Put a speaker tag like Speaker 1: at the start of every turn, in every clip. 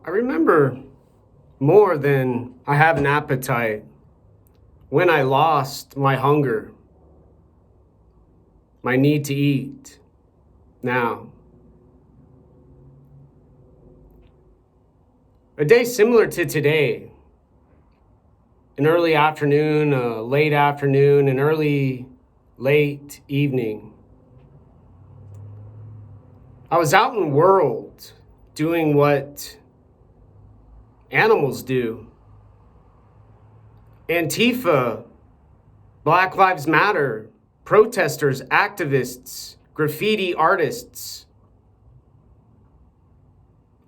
Speaker 1: I remember more than I have an appetite when I lost my hunger, my need to eat now. A day similar to today, an early afternoon, a late afternoon, an early, late evening. I was out in the world doing what animals do. Antifa, Black Lives Matter, protesters, activists, graffiti artists,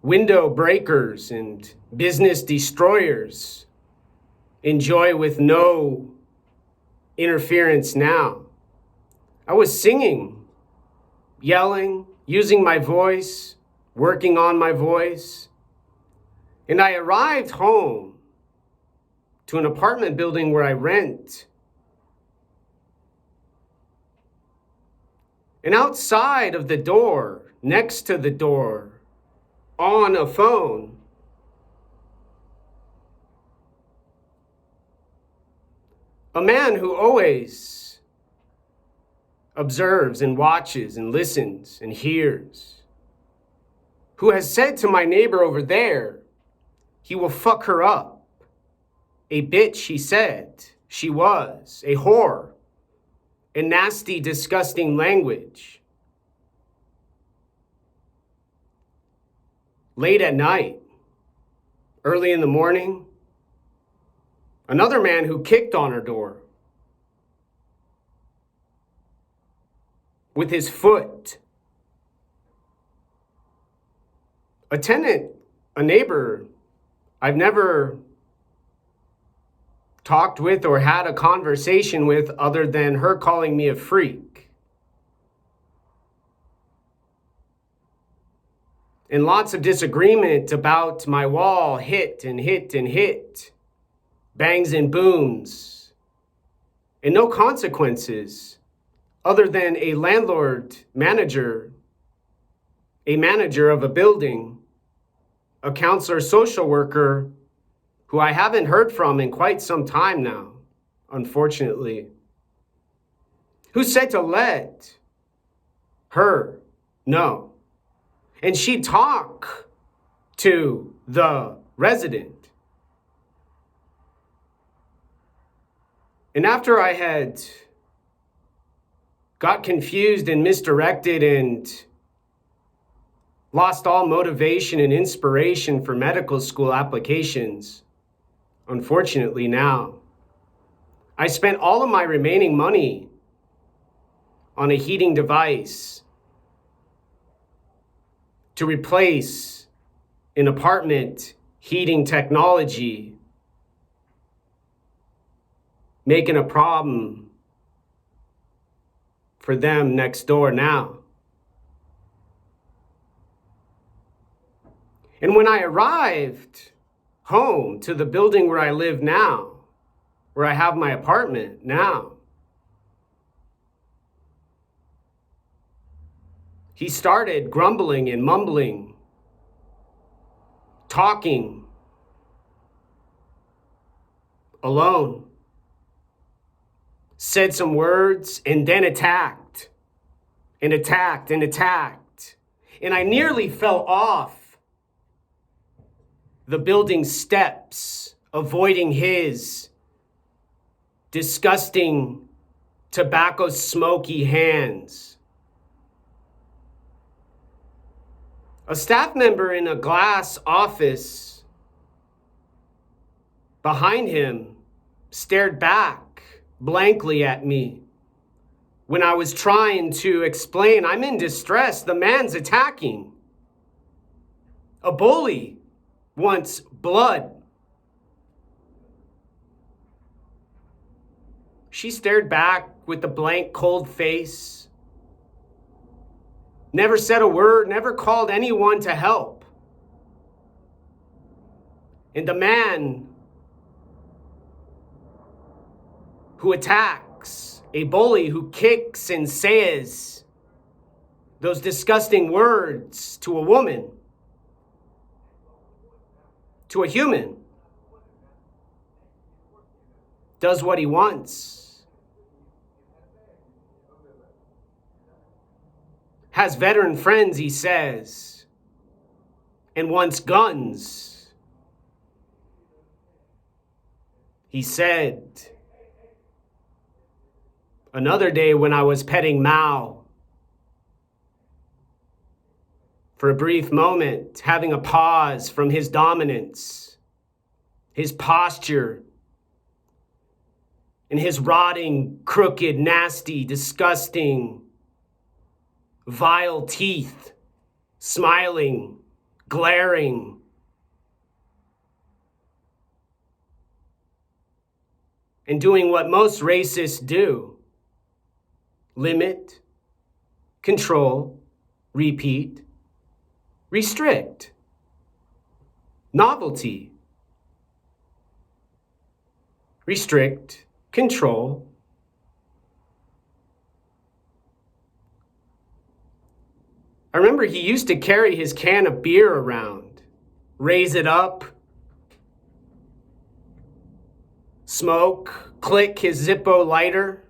Speaker 1: window breakers, and business destroyers enjoy with no interference now. I was singing, yelling, using my voice, working on my voice, and I arrived home to an apartment building where I rent. And outside of the door, next to the door, on a phone, a man who always observes and watches and listens and hears, who has said to my neighbor over there, he will fuck her up. A bitch, he said. She was a whore. A nasty, disgusting language. Late at night, early in the morning, another man who kicked on her door with his foot. A tenant, a neighbor I've never talked with or had a conversation with other than her calling me a freak. And lots of disagreement about my wall, hit and hit and hit, bangs and booms, and no consequences other than a landlord, manager, a manager of a building, a counselor, social worker, who I haven't heard from in quite some time now, unfortunately, who said to let her know. And she'd talk to the resident. And after I had got confused and misdirected and lost all motivation and inspiration for medical school applications, unfortunately now, I spent all of my remaining money on a heating device to replace an apartment heating technology, making a problem for them next door now. And when I arrived home to the building where I live now, where I have my apartment now, he started grumbling and mumbling, talking alone, said some words, and then attacked, and attacked, and attacked. And I nearly fell off the building steps, avoiding his disgusting, tobacco smoky hands. A staff member in a glass office behind him stared back blankly at me when I was trying to explain, I'm in distress, the man's attacking. A bully wants blood. She stared back with a blank, cold face, never said a word, never called anyone to help. And the man who attacks, a bully who kicks and says those disgusting words to a woman, to a human. Does what he wants. Has veteran friends, he says, and wants guns. He said, another day when I was petting Mao, for a brief moment, having a pause from his dominance, his posture, and his rotting, crooked, nasty, disgusting, vile teeth, smiling, glaring. And doing what most racists do: limit, control, repeat, restrict, novelty, restrict, control. I remember he used to carry his can of beer around, raise it up, smoke, click his Zippo lighter.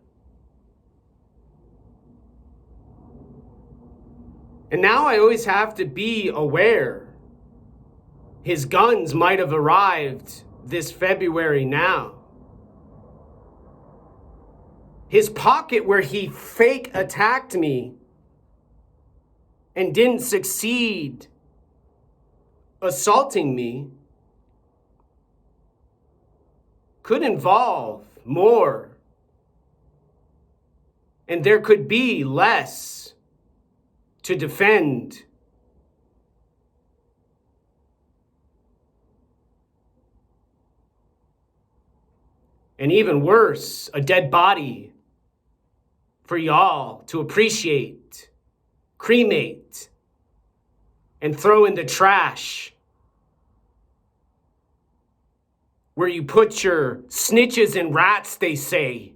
Speaker 1: And now I always have to be aware. His guns might have arrived this February now. His pocket where he fake attacked me and didn't succeed assaulting me could involve more. And there could be less to defend. And even worse, a dead body for y'all to appreciate, cremate, and throw in the trash, where you put your snitches and rats, they say,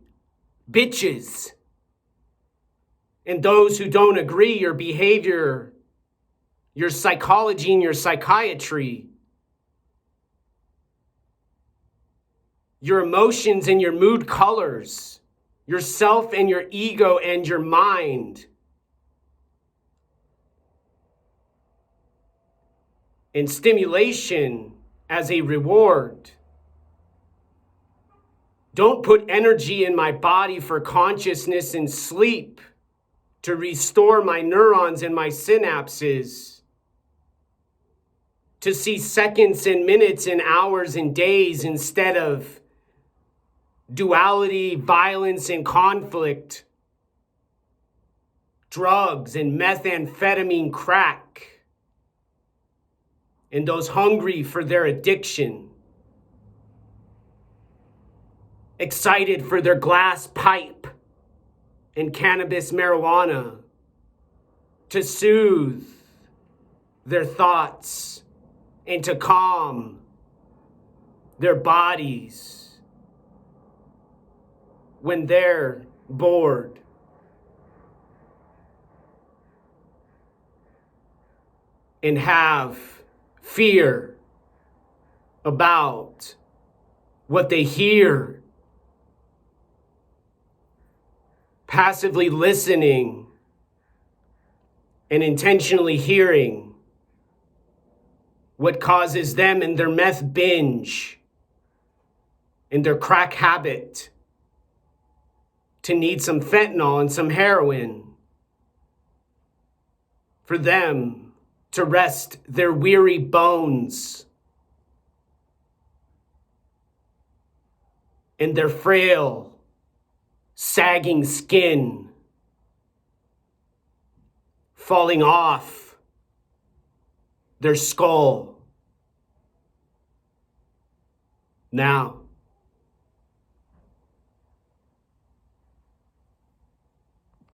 Speaker 1: bitches, and those who don't agree, your behavior, your psychology, and your psychiatry, your emotions and your mood colors, yourself and your ego and your mind. And stimulation as a reward. Don't put energy in my body for consciousness and sleep to restore my neurons and my synapses, to see seconds and minutes and hours and days instead of duality, violence, and conflict, drugs and methamphetamine, crack, and those hungry for their addiction, excited for their glass pipe and cannabis marijuana to soothe their thoughts and to calm their bodies when they're bored. And have fear about what they hear. Passively listening and intentionally hearing what causes them in their meth binge, in their crack habit, to need some fentanyl and some heroin for them to rest their weary bones and their frail, sagging skin falling off their skull. Now,